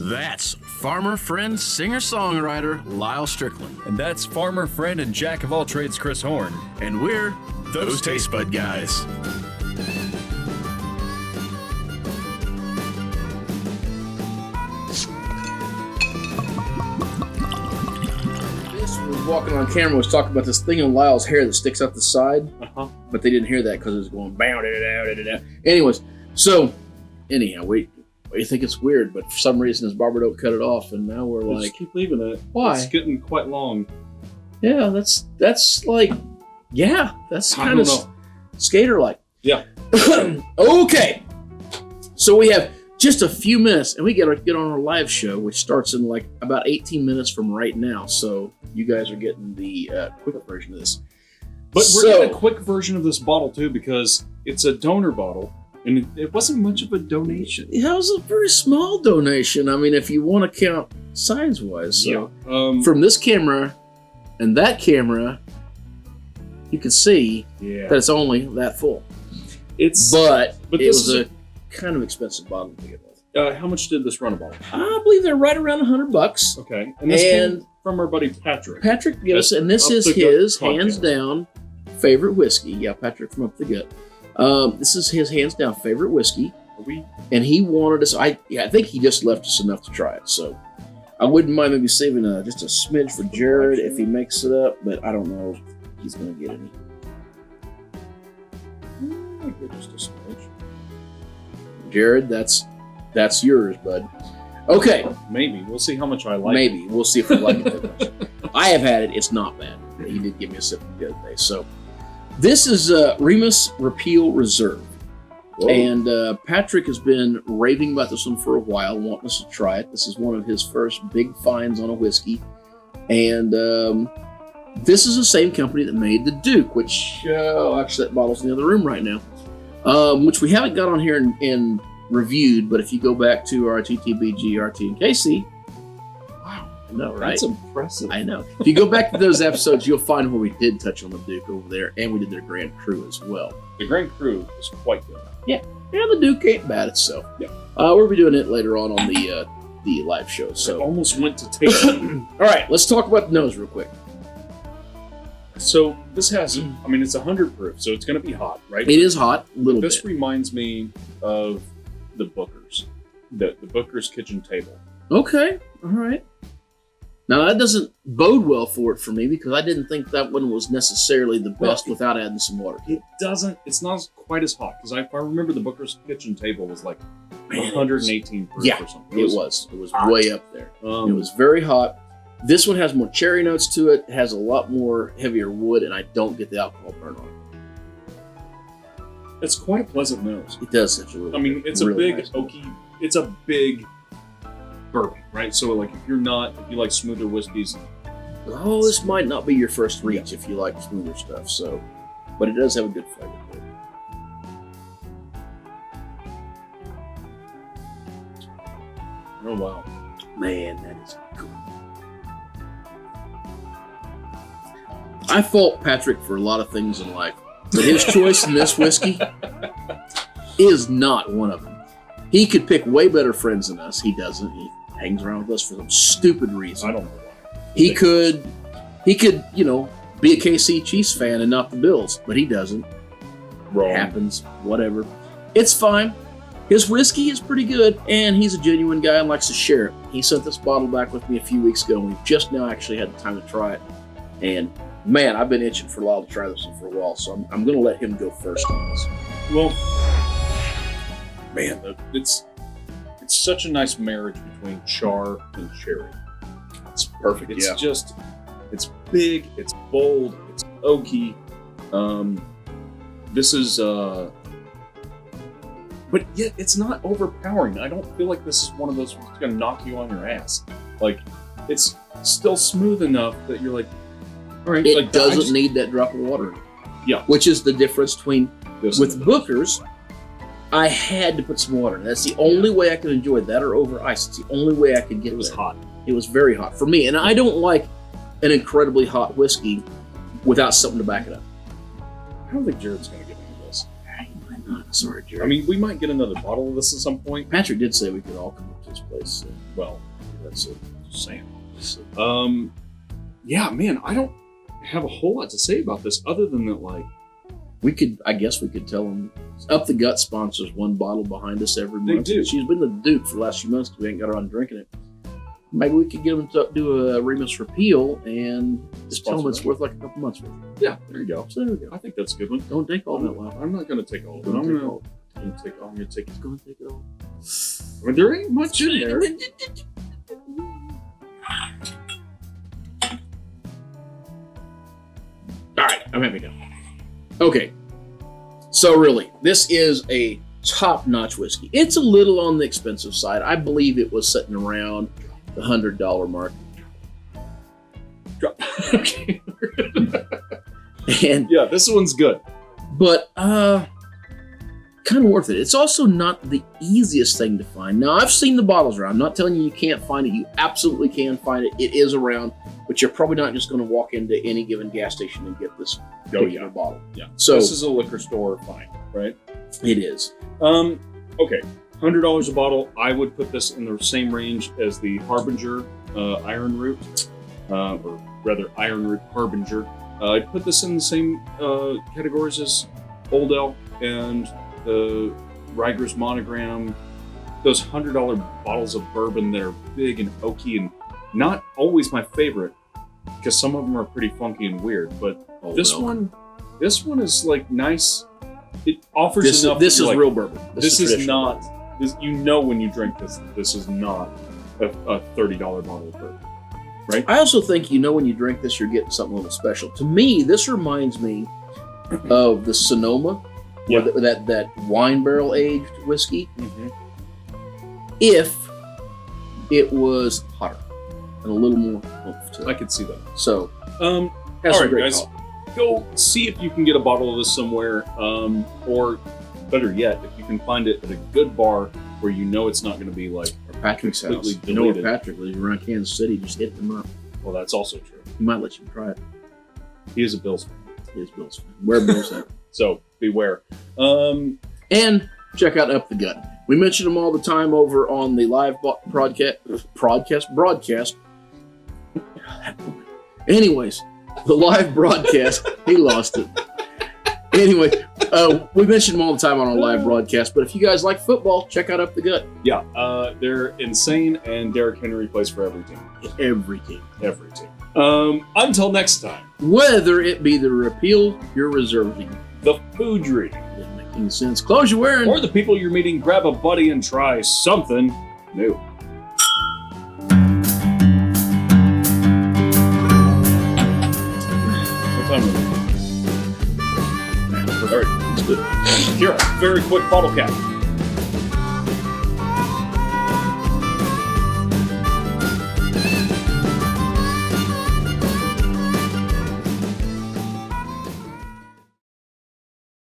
That's farmer friend, singer-songwriter Lyal Strickland. And that's farmer friend and jack of all trades Chris Horn. And we're those Tastebudguys. Walking on camera was talking about this thing on Lyle's hair that sticks out the side, but they didn't hear that because it was going bow da da da da. Anyways, so anyhow, we think it's weird, but for some reason his barber don't cut it off, and now we're like, just keep leaving it. Why? It's getting quite long. Yeah, that's like, yeah, that's kind of skater like. Yeah. Okay, so we have just a few minutes, and we got to get on our live show, which starts in like about 18 minutes from right now. So you guys are getting the quick version of this. But we're getting a quick version of this bottle too, because it's a donor bottle, and it wasn't much of a donation. Yeah, it was a very small donation. I mean, if you want to count size-wise. So from this camera and that camera, you can see that it's only that full. But it was a kind of expensive bottle to begin with. How much did this run a bottle? I believe they're right around $100. Okay, and this came from our buddy Patrick. Patrick gave us, and this is his hands down favorite whiskey. Yeah, Patrick from Up the Gut. This is his hands down favorite whiskey, and he wanted us. I think he just left us enough to try it. So I wouldn't mind maybe saving just a smidge for Jared if he makes it up, but I don't know if he's going to get any. Just a smidge. Jared, that's yours, bud. Okay. Maybe. We'll see how much I like it. Maybe. We'll see if we like it that much. I have had it. It's not bad. He did give me a sip the other day. So this is Remus Bourbon Reserved. Whoa. And Patrick has been raving about this one for a while, wanting us to try it. This is one of his first big finds on a whiskey. And this is the same company that made the Duke, which actually that bottle's in the other room right now. Which we haven't got on here and reviewed, but if you go back to our TTBG, RT, and KC, wow, I know, right? That's impressive. I know. If you go back to those episodes, you'll find where we did touch on the Duke over there, and we did their Grand Cru as well. The Grand Cru is quite good. Yeah, the Duke ain't bad itself. Yeah. We'll be doing it later on the live show. So I almost went to taste it. All right, let's talk about the nose real quick. So this has, I mean, it's 100 proof, so it's going to be hot, right? It is hot, a little bit. This reminds me of the Booker's, the Booker's kitchen table. Okay, all right. Now that doesn't bode well for it for me because I didn't think that one was necessarily the best without adding some water. It doesn't. It's not quite as hot because if I remember the Booker's kitchen table was like 118 proof or something. It was way up there. It was very hot. This one has more cherry notes to it. It has a lot more heavier wood, and I don't get the alcohol burn on it. It's quite a pleasant nose. It does. It's really. I mean, it's really a big oaky. It's a big bourbon, right? So, like, if you like smoother whiskeys. Oh, this might not be your first reach if you like smoother stuff. So, but it does have a good flavor to it. Oh wow, man, that is good. I fault Patrick for a lot of things in life, but his choice in this whiskey is not one of them. He could pick way better friends than us. He doesn't. He hangs around with us for some stupid reason. I don't know why. He could, be a KC Chiefs fan and not the Bills, but he doesn't. Wrong. It happens. Whatever. It's fine. His whiskey is pretty good, and he's a genuine guy and likes to share it. He sent this bottle back with me a few weeks ago, and we've just now actually had the time to try it. And man, I've been itching for Lyal to try this one for a while, so I'm going to let him go first on this. Well, man, it's such a nice marriage between char and cherry. It's perfect. It's it's big, it's bold, it's oaky. This is, but yet it's not overpowering. I don't feel like this is one of those that's going to knock you on your ass. Like, it's still smooth enough that you're like, all right. It doesn't need that drop of water. Yeah. Which is the difference between, with Booker's, I had to put some water in. That's the only way I could enjoy that or over ice. It's the only way I could get it. It was hot. It was very hot for me. And I don't like an incredibly hot whiskey without something to back it up. I don't think Jared's going to get into this. He might not. Sorry, Jerry. I mean, we might get another bottle of this at some point. Patrick did say we could all come up to this place. So. Well, that's it. Just saying. Yeah, man, I don't have a whole lot to say about this other than that, like, I guess we could tell them Up the Gut sponsors one bottle behind us every month. They do. She's been the Duke for the last few months because we ain't got around drinking it. Maybe we could get them to do a Remus repeal and just tell them it's worth like a couple months worth. Yeah, there you go. So there we go. I think that's a good one. Don't take all that one. I'm not going to take all of it. Don't I'm take going all. to take it. It's going to take it all. I mean, there ain't much in there. All right, I'm happy now. Okay, so really, this is a top-notch whiskey. It's a little on the expensive side. I believe it was sitting around the $100 mark. Okay. And Yeah, this one's good. but kind of worth it. It's also not the easiest thing to find. Now, I've seen the bottles around. I'm not telling you can't find it. You absolutely can find it. It is around, but you're probably not just going to walk into any given gas station and get this particular bottle. Yeah. So this is a liquor store find, right? it is. Okay. $100 a bottle. I would put this in the same range as the Harbinger Iron Root, or rather Iron Root Harbinger. I'd put this in the same categories as Old Elk and the Riker's Monogram. Those $100 bottles of bourbon that are big and oaky and not always my favorite because some of them are pretty funky and weird. But this one is like nice. It offers enough. This is like, real bourbon. This is traditional not. bourbon. This, you know when you drink this, this is not a $30 bottle of bourbon, right? I also think when you drink this, you're getting something a little special. To me, this reminds me of the Sonoma, Yeah. that wine barrel aged whiskey. Mm-hmm. If it was hotter and a little more oomph to I it. could see that. So, All that's a right, great guys. call. Go see if you can get a bottle of this somewhere, or better yet, if you can find it at a good bar where you know it's not going to be like Or Patrick's house. completely You know where deleted. Patrick lives? Around Kansas City. Just hit them up. Well, that's also true. He might let you try it. He is a Bills fan, His Bill's fan. Where Bill's at. so beware. And check out Up the Gut. We mention them all the time over on the live broadcast. Anyways, the live broadcast. He lost it. Anyway, we mention them all the time on our live broadcast. But if you guys like football, check out Up the Gut. Yeah, they're insane, and Derrick Henry plays for every team. Every team. Every team. Until next time, Whether it be the repeal you're reserving, the foodry, doesn't make any sense. Close your wearing. or the people you're meeting, grab a buddy and try something new. What time is it? All right, It's good. here, very quick bottle cap.